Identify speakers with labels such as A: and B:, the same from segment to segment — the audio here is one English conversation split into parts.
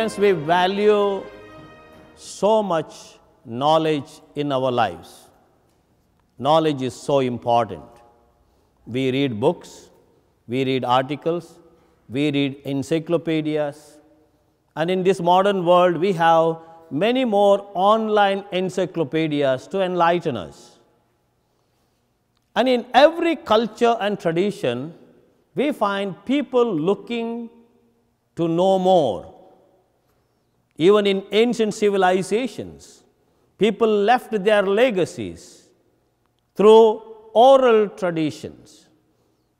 A: friends, we value so much knowledge in our lives. Knowledge is so important. We read books, we read articles, we read encyclopedias, and in this modern world we have many more online encyclopedias to enlighten us. And in every culture and tradition, we find people looking to know more. Even in ancient civilizations, people left their legacies through oral traditions.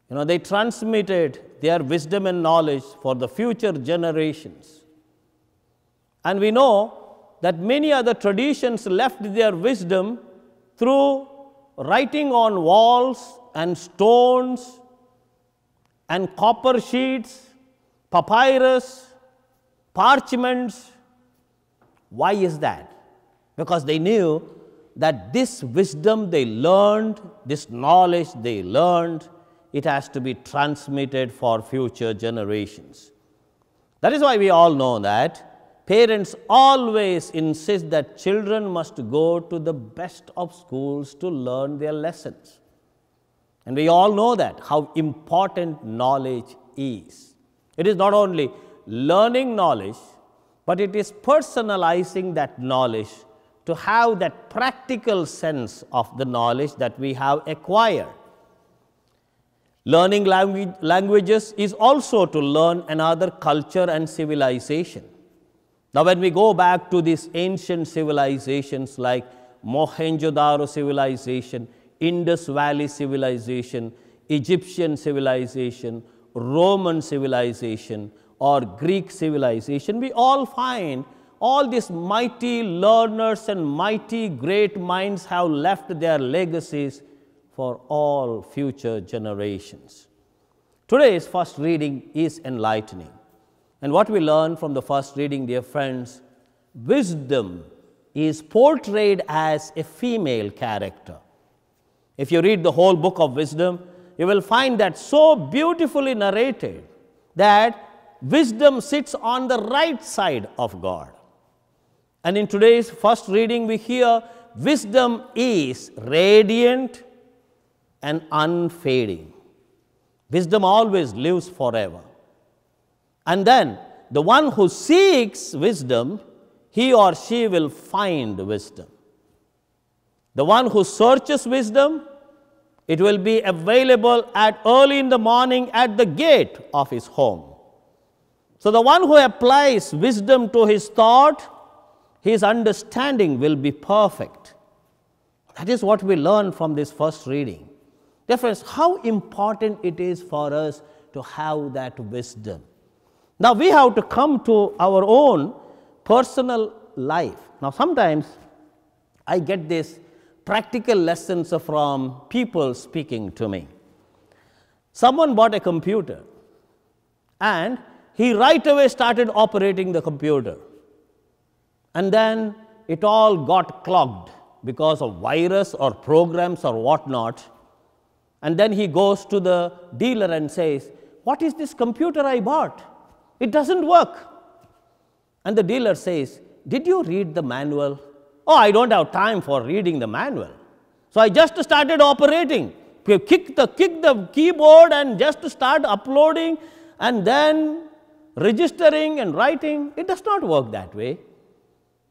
A: They transmitted their wisdom and knowledge for the future generations. And we know that many other traditions left their wisdom through writing on walls and stones and copper sheets, papyrus, parchments. Why is that? Because they knew that this wisdom they learned, this knowledge they learned, it has to be transmitted for future generations. That is why we all know that parents always insist that children must go to the best of schools to learn their lessons. And we all know that, how important knowledge is. It is not only learning knowledge, but it is personalizing that knowledge to have that practical sense of the knowledge that we have acquired. Learning languages is also to learn another culture and civilization. Now, when we go back to these ancient civilizations like Mohenjo-daro civilization, Indus Valley civilization, Egyptian civilization, Roman civilization, or Greek civilization, we all find all these mighty learners and mighty great minds have left their legacies for all future generations. Today's first reading is enlightening. And what we learn from the first reading, dear friends, wisdom is portrayed as a female character. If you read the whole book of wisdom, you will find that so beautifully narrated that wisdom sits on the right side of God. And in today's first reading, we hear wisdom is radiant and unfading. Wisdom always lives forever. And then the one who seeks wisdom, he or she will find wisdom. The one who searches wisdom, it will be available at early in the morning at the gate of his home. So the one who applies wisdom to his thought, his understanding will be perfect. That is what we learn from this first reading. Dear friends, how important it is for us to have that wisdom. Now we have to come to our own personal life. Now sometimes I get these practical lessons from people speaking to me. Someone bought a computer and he right away started operating the computer. And then it all got clogged because of virus or programs or whatnot. And then he goes to the dealer and says, "What is this computer I bought? It doesn't work." And the dealer says, "Did you read the manual?" "Oh, I don't have time for reading the manual. So I just started operating. Kick the keyboard and just start uploading and then registering and writing." It does not work that way.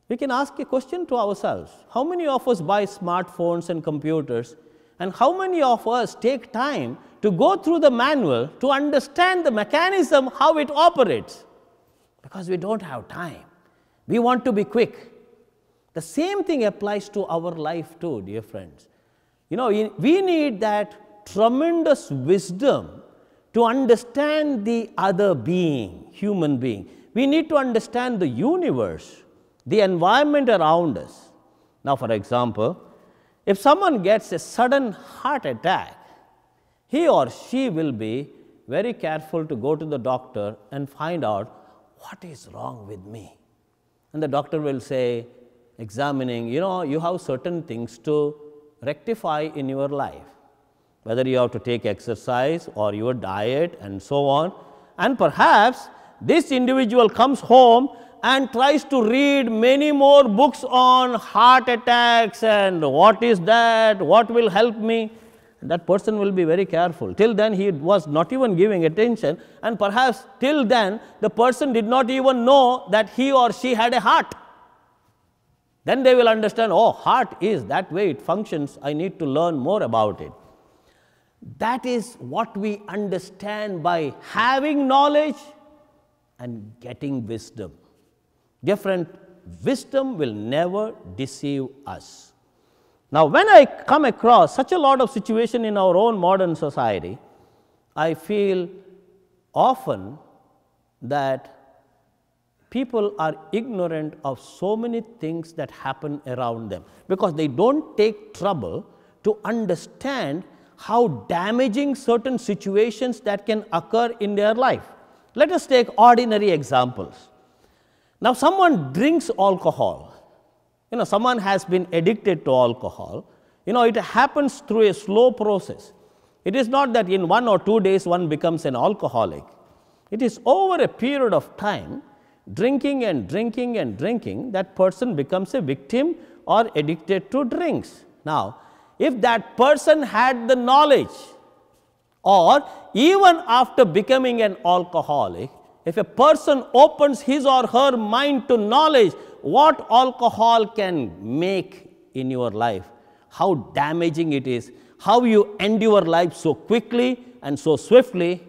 A: We can ask a question to ourselves. How many of us buy smartphones and computers, and how many of us take time to go through the manual to understand the mechanism, how it operates? Because we don't have time. We want to be quick. The same thing applies to our life too, dear friends. We need that tremendous wisdom to understand the other being, human being. We need to understand the universe, the environment around us. Now, for example, if someone gets a sudden heart attack, he or she will be very careful to go to the doctor and find out what is wrong with me. And the doctor will say, examining, you have certain things to rectify in your life, whether you have to take exercise or your diet and so on. And perhaps this individual comes home and tries to read many more books on heart attacks and what is that, what will help me, that person will be very careful. Till then he was not even giving attention, and perhaps till then the person did not even know that he or she had a heart. Then they will understand, oh, heart is that way it functions, I need to learn more about it. That is what we understand by having knowledge and getting wisdom. Different wisdom will never deceive us. Now, when I come across such a lot of situation in our own modern society, I feel often that people are ignorant of so many things that happen around them, because they don't take trouble to understand how damaging certain situations that can occur in their life. Let us take ordinary examples. Now, someone drinks alcohol. Someone has been addicted to alcohol. It happens through a slow process. It is not that in 1 or 2 days one becomes an alcoholic. It is over a period of time, drinking and drinking and drinking, that person becomes a victim or addicted to drinks. Now, if that person had the knowledge, or even after becoming an alcoholic, if a person opens his or her mind to knowledge what alcohol can make in your life, how damaging it is, how you end your life so quickly and so swiftly,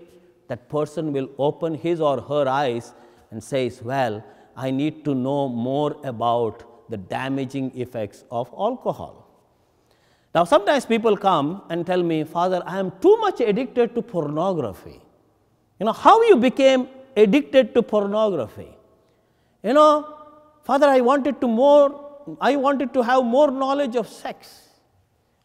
A: that person will open his or her eyes and says, well, I need to know more about the damaging effects of alcohol. Now, sometimes people come and tell me, Father, I am too much addicted to pornography. How you became addicted to pornography? Father, I wanted to have more knowledge of sex.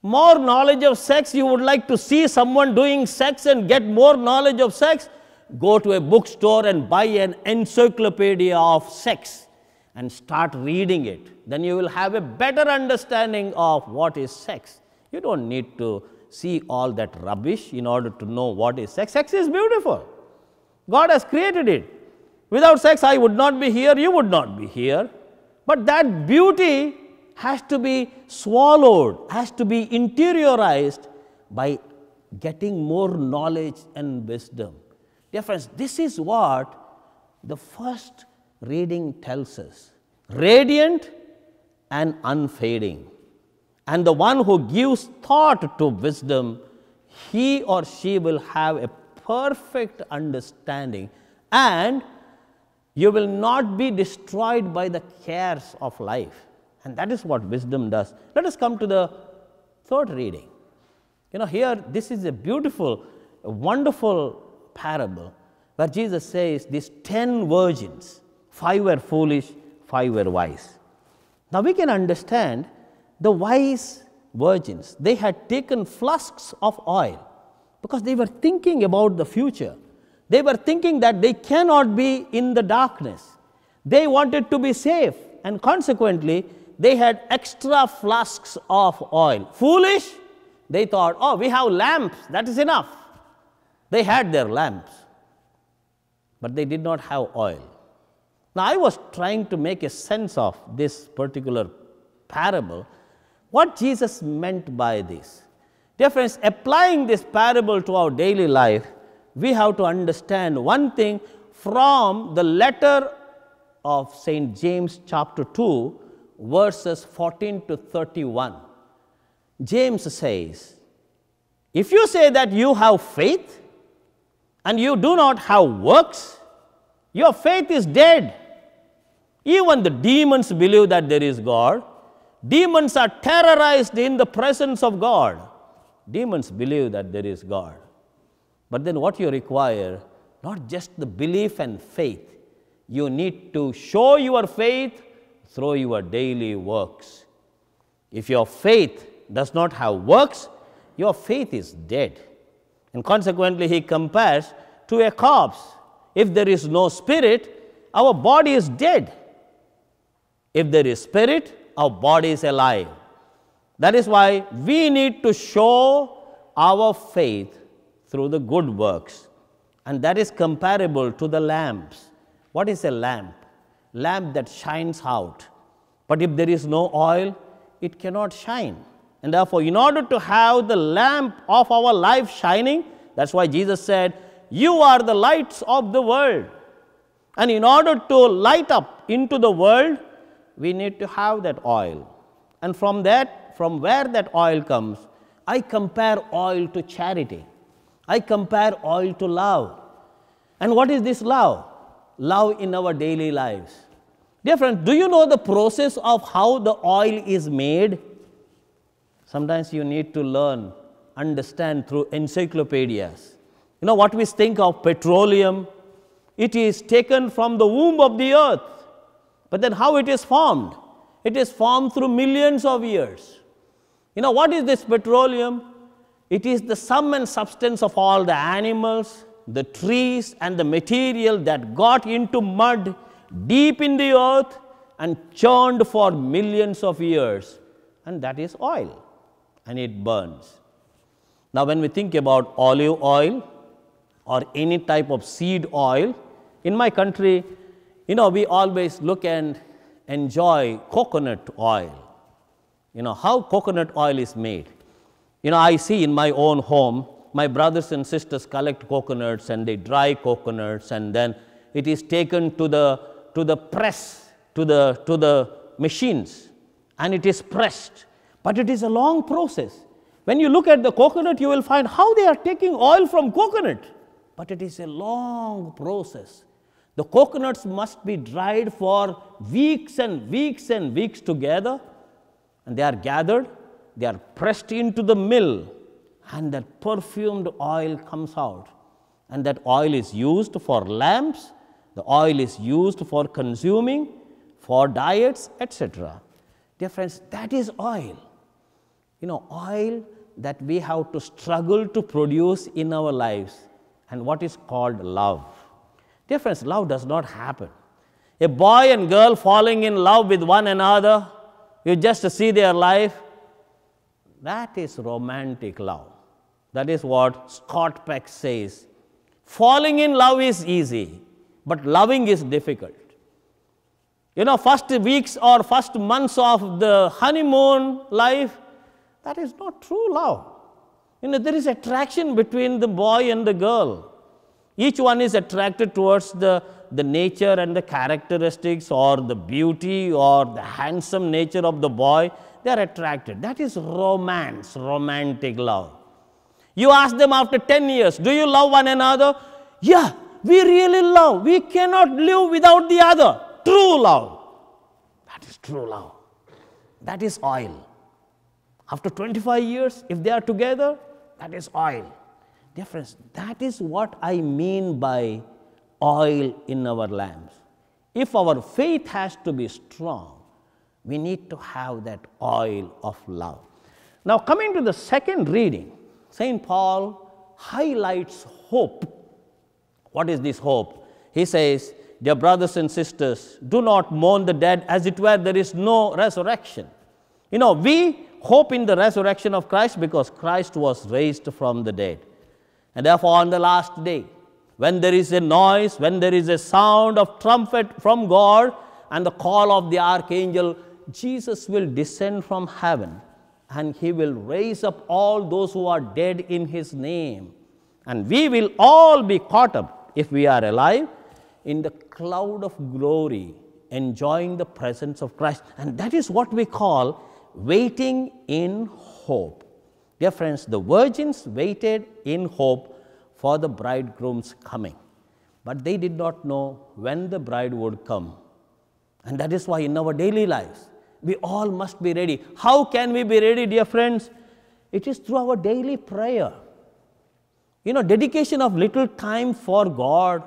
A: More knowledge of sex, you would like to see someone doing sex and get more knowledge of sex? Go to a bookstore and buy an encyclopedia of sex and start reading it. Then you will have a better understanding of what is sex. You don't need to see all that rubbish in order to know what is sex. Sex is beautiful. God has created it. Without sex, I would not be here, you would not be here. But that beauty has to be swallowed, has to be interiorized by getting more knowledge and wisdom. Dear friends, this is what the first reading tells us. Radiant and unfading. And the one who gives thought to wisdom, he or she will have a perfect understanding, and you will not be destroyed by the cares of life. And that is what wisdom does. Let us come to the third reading. Here this is a beautiful, a wonderful parable where Jesus says these 10 virgins, 5 were foolish, 5 were wise. Now we can understand the wise virgins, they had taken flasks of oil because they were thinking about the future. They were thinking that they cannot be in the darkness. They wanted to be safe, and consequently they had extra flasks of oil. Foolish, they thought, oh, we have lamps, that is enough. They had their lamps, but they did not have oil. Now, I was trying to make a sense of this particular parable, what Jesus meant by this. Dear friends, applying this parable to our daily life, we have to understand one thing from the letter of St. James chapter 2, verses 14 to 31. James says, if you say that you have faith and you do not have works, your faith is dead. Even the demons believe that there is God. Demons are terrorized in the presence of God. Demons believe that there is God. But then what you require, not just the belief and faith, you need to show your faith through your daily works. If your faith does not have works, your faith is dead. And consequently, he compares to a corpse. If there is no spirit, our body is dead. If there is spirit, our body is alive. That is why we need to show our faith through the good works. And that is comparable to the lamps. What is a lamp? lamp that shines out. But if there is no oil, it cannot shine. And therefore, in order to have the lamp of our life shining, that's why Jesus said, you are the lights of the world. And in order to light up into the world, we need to have that oil. And from where that oil comes, I compare oil to charity. I compare oil to love. And what is this love? Love in our daily lives. Dear friends, do you know the process of how the oil is made? Sometimes you need to learn, understand through encyclopedias. You know what we think of petroleum? It is taken from the womb of the earth. But then how it is formed? It is formed through millions of years. You know what is this petroleum? It is the sum and substance of all the animals, the trees and the material that got into mud deep in the earth and churned for millions of years. And that is oil. And it burns. Now when we think about olive oil or any type of seed oil, in my country, you know, we always look and enjoy coconut oil. You know, how coconut oil is made. You know, I see in my own home, my brothers and sisters collect coconuts and they dry coconuts, and then it is taken to the press, to the machines, and it is pressed. But it is a long process. When you look at the coconut, you will find how they are taking oil from coconut. But it is a long process. The coconuts must be dried for weeks and weeks and weeks together, and they are gathered, they are pressed into the mill, and that perfumed oil comes out. And that oil is used for lamps, the oil is used for consuming, for diets, etc. Dear friends, that is oil. You know, oil that we have to struggle to produce in our lives, and what is called love. Dear friends, love does not happen. A boy and girl falling in love with one another, you just see their life, that is romantic love. That is what Scott Peck says. Falling in love is easy, but loving is difficult. You know, first weeks or first months of the honeymoon life, that is not true love. You know, there is attraction between the boy and the girl. Each one is attracted towards the nature and the characteristics or the beauty or the handsome nature of the boy. They are attracted. That is romance, romantic love. You ask them after 10 years, do you love one another? Yeah, we really love. We cannot live without the other. True love. That is true love. That is oil. After 25 years, if they are together, that is oil. Dear friends, that is what I mean by oil in our lamps. If our faith has to be strong, we need to have that oil of love. Now, coming to the second reading, St. Paul highlights hope. What is this hope? He says, dear brothers and sisters, do not mourn the dead as it were there is no resurrection. You know, we hope in the resurrection of Christ because Christ was raised from the dead. And therefore, on the last day, when there is a noise, when there is a sound of trumpet from God and the call of the archangel, Jesus will descend from heaven and he will raise up all those who are dead in his name. And we will all be caught up, if we are alive, in the cloud of glory, enjoying the presence of Christ. And that is what we call waiting in hope. Dear friends, the virgins waited in hope for the bridegroom's coming. But they did not know when the bride would come. And that is why in our daily lives, we all must be ready. How can we be ready, dear friends? It is through our daily prayer. You know, dedication of little time for God,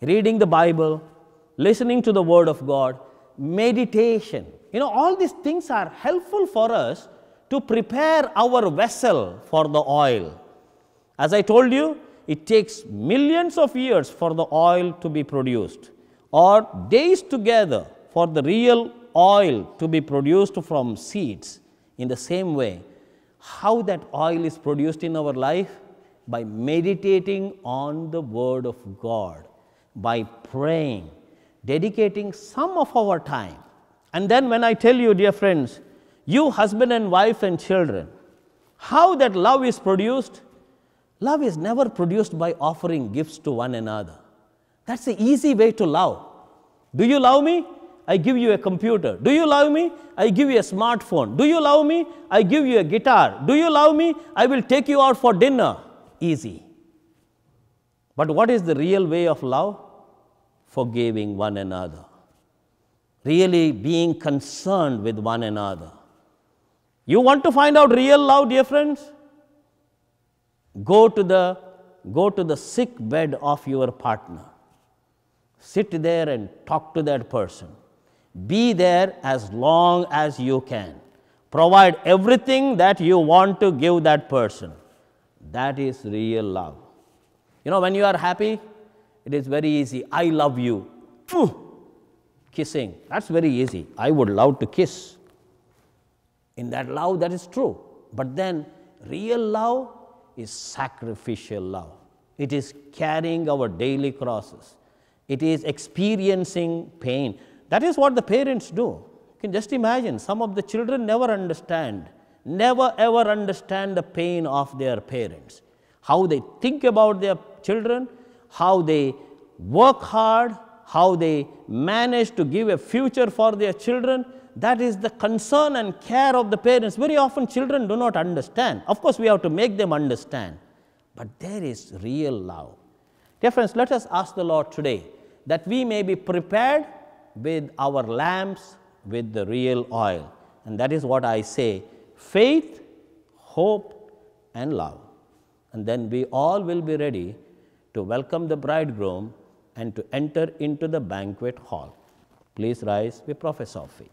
A: reading the Bible, listening to the Word of God, meditation. You know, all these things are helpful for us to prepare our vessel for the oil. As I told you, it takes millions of years for the oil to be produced, or days together for the real oil to be produced from seeds. In the same way, how that oil is produced in our life? By meditating on the Word of God, by praying, dedicating some of our time. And then when I tell you, dear friends, you husband and wife and children, how that love is produced? Love is never produced by offering gifts to one another. That's the easy way to love. Do you love me? I give you a computer. Do you love me? I give you a smartphone. Do you love me? I give you a guitar. Do you love me? I will take you out for dinner. Easy. But what is the real way of love? Forgiving one another. Really being concerned with one another. You want to find out real love, dear friends? Go to the sick bed of your partner. Sit there and talk to that person. Be there as long as you can. Provide everything that you want to give that person. That is real love. You know, when you are happy, it is very easy. I love you. Kissing. That's very easy. I would love to kiss. In that love, that is true. But then, real love is sacrificial love. It is carrying our daily crosses. It is experiencing pain. That is what the parents do. You can just imagine, some of the children never ever understand the pain of their parents. How they think about their children, how they work hard, how they manage to give a future for their children. That is the concern and care of the parents. Very often children do not understand. Of course, we have to make them understand. But there is real love. Dear friends, let us ask the Lord today that we may be prepared with our lamps with the real oil. And that is what I say, faith, hope, and love. And then we all will be ready to welcome the bridegroom and to enter into the banquet hall. Please rise, we profess our faith.